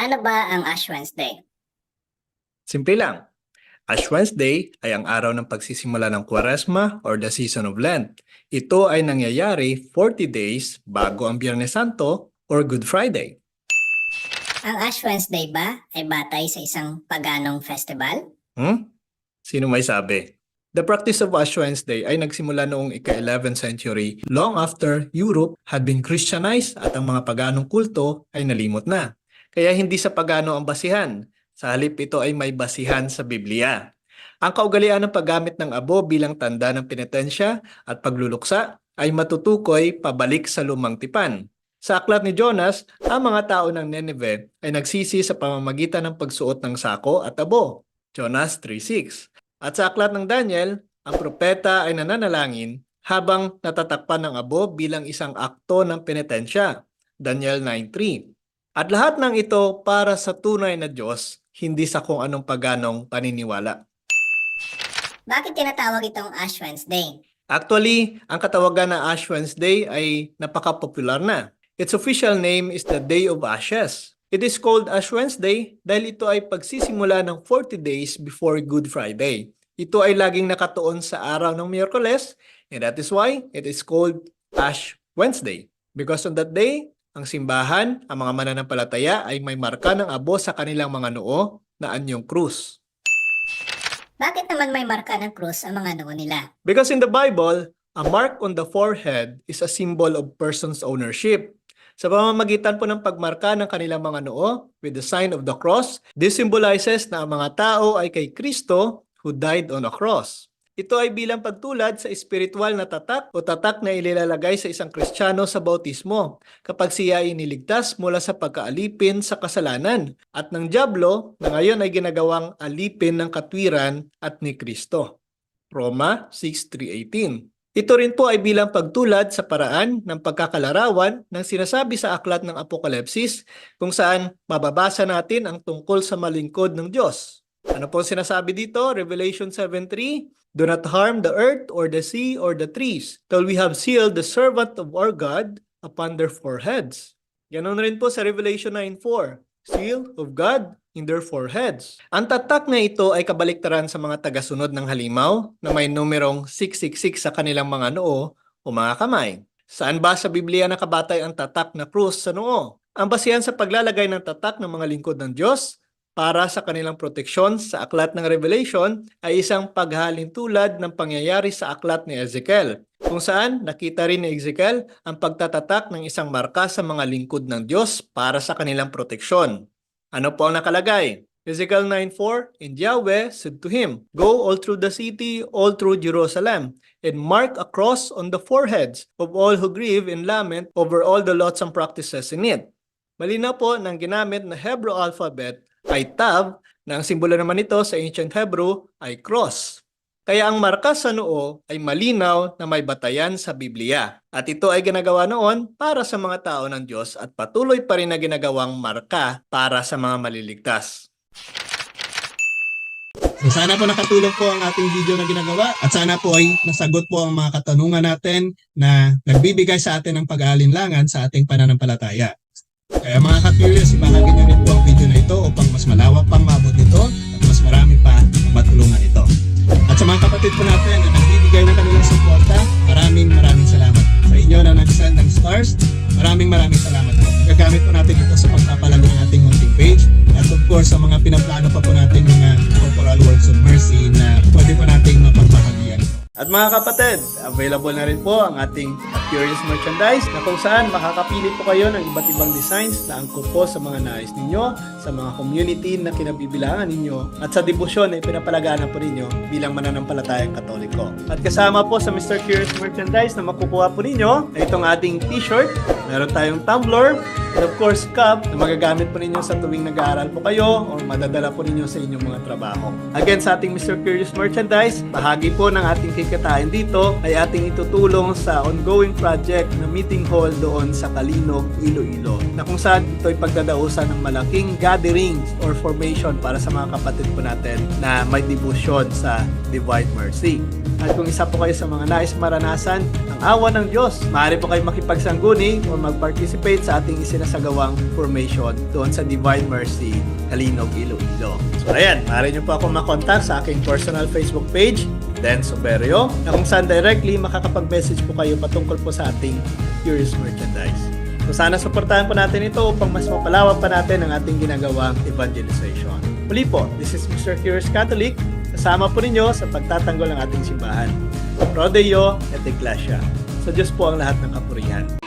Ano ba ang Ash Wednesday? Simple lang. Ash Wednesday ay ang araw ng pagsisimula ng Kwaresma or the season of Lent. Ito ay nangyayari 40 days bago ang Biyernes Santo or Good Friday. Ang Ash Wednesday ba ay batay sa isang paganong festival? Sino may sabi? The practice of Ash Wednesday ay nagsimula noong ika-11th century, long after Europe had been Christianized at ang mga paganong kulto ay nalimot na. Kaya hindi sa pagano ang basihan. Sa halip ito ay may basihan sa Biblia. Ang kaugalian ng paggamit ng abo bilang tanda ng penitensya at pagluluksa ay matutukoy pabalik sa lumang tipan. Sa aklat ni Jonas, ang mga tao ng Nineveh ay nagsisi sa pamamagitan ng pagsuot ng sako at abo. Jonas 3:6. At sa aklat ng Daniel, ang propeta ay nananalangin habang natatakpan ng abo bilang isang akto ng penitensya. Daniel 9:3. At lahat ng ito para sa tunay na Diyos, hindi sa kung anong paganong paniniwala. Bakit tinatawag itong Ash Wednesday? Actually, ang katawagan na Ash Wednesday ay napaka-popular na. Its official name is the Day of Ashes. It is called Ash Wednesday dahil ito ay pagsisimula ng 40 days before Good Friday. Ito ay laging nakatuon sa araw ng Miyerkules, and that is why it is called Ash Wednesday. Because on that day, ang simbahan, ang mga mananampalataya ay may marka ng abo sa kanilang mga noo na anyong krus. Bakit naman may marka ng krus ang mga noo nila? Because in the Bible, a mark on the forehead is a symbol of person's ownership. Sa pamamagitan po ng pagmarka ng kanilang mga noo with the sign of the cross, this symbolizes na ang mga tao ay kay Kristo who died on a cross. Ito ay bilang pagtulad sa espiritual na tatak o tatak na ililalagay sa isang Kristiyano sa bautismo kapag siya ay iniligtas mula sa pagkaalipin sa kasalanan at ng dyablo na ngayon ay ginagawang alipin ng katwiran at ni Kristo. Roma 6:3-18. Ito rin po ay bilang pagtulad sa paraan ng pagkakalarawan ng sinasabi sa aklat ng Apokalipsis kung saan mababasa natin ang tungkol sa malingkod ng Diyos. Ano po sinasabi dito? Revelation 7:3, do not harm the earth or the sea or the trees till we have sealed the servant of our God upon their foreheads. Ganon rin po sa Revelation 9:4, seal of God in their foreheads. Ang tatak na ito ay kabaliktaran sa mga tagasunod ng halimaw na may numerong 666 sa kanilang mga noo o mga kamay. Saan ba sa Biblia nakabatay ang tatak na krus sa noo? Ang basihan sa paglalagay ng tatak ng mga lingkod ng Diyos para sa kanilang proteksyon sa aklat ng Revelation ay isang paghalintulad ng pangyayari sa aklat ni Ezekiel, kung saan nakita rin ni Ezekiel ang pagtatatak ng isang marka sa mga lingkod ng Diyos para sa kanilang proteksyon. Ano po ang nakalagay? Ezekiel 9:4, and Yahweh said to him, go all through the city, all through Jerusalem, and mark a cross on the foreheads of all who grieve and lament over all the loathsome practices in it. Malinaw po ng ginamit na Hebrew alphabet ay Tav, na ang simbolo naman nito sa ancient Hebrew ay cross. Kaya ang marka sa noo ay malinaw na may batayan sa Biblia. At ito ay ginagawa noon para sa mga tao ng Diyos at patuloy pa rin na ginagawang marka para sa mga maliligtas. So sana po nakatulong po ang ating video na ginagawa at sana po ay nasagot po ang mga katanungan natin na nagbibigay sa atin ng pag-aalinlangan sa ating pananampalataya. Kaya mga ka-curious, ibahagi nyo rin po ang video na ito upang mas malawak pang maabot ito at mas marami pa ang matulungan ito. At sa mga kapatid po natin na nagbibigay ng kanilang suporta, maraming salamat. Sa inyo na nag-send ng stars, maraming salamat po. Gagamit po natin ito sa pagpapalago ng ating munting page at of course sa mga pinaplano pa po natin mga corporal works of mercy na pwede po nating mapagbahagian. At mga kapatid, available na rin po ang ating Curious merchandise na kung saan makakapili po kayo ng iba't ibang designs na angkop po sa mga nais ninyo, sa mga community na kinabibilangan ninyo, at sa debosyon na ipinapalaganap po ninyo bilang mananampalatayang Katoliko. At kasama po sa Mr. Curious merchandise na makukuha po ninyo ay itong ating t-shirt, meron tayong tumbler, and of course cup na magagamit po ninyo sa tuwing nag-aaral po kayo o madadala po ninyo sa inyong mga trabaho. Again, sa ating Mr. Curious merchandise, bahagi po ng ating kikitain dito ay ating itutulong sa ongoing project na meeting hall doon sa Kalinog, Iloilo, na kung saan ito ay pagdadausan ng malaking gatherings or formation para sa mga kapatid po natin na may debosyon sa Divine Mercy. At kung isa po kayo sa mga nais maranasan ang awa ng Diyos, maaari po kayo makipagsangguni o mag-participate sa ating isinasagawang formation doon sa Divine Mercy, Kalinog, Iloilo. So ayan, maaari nyo po ako makontak sa aking personal Facebook page, Dan Soberio, na kung saan directly makakapag-message po kayo patungkol po sa ating Curious Merchandise. So sana suportahan po natin ito upang mas mapalawak pa natin ang ating ginagawang evangelization. Muli po, this is Mr. Curious Catholic. Kasama po ninyo sa pagtatanggol ng ating simbahan. Pro Deo et Ecclesia. Sa Diyos po ang lahat ng kapurihan.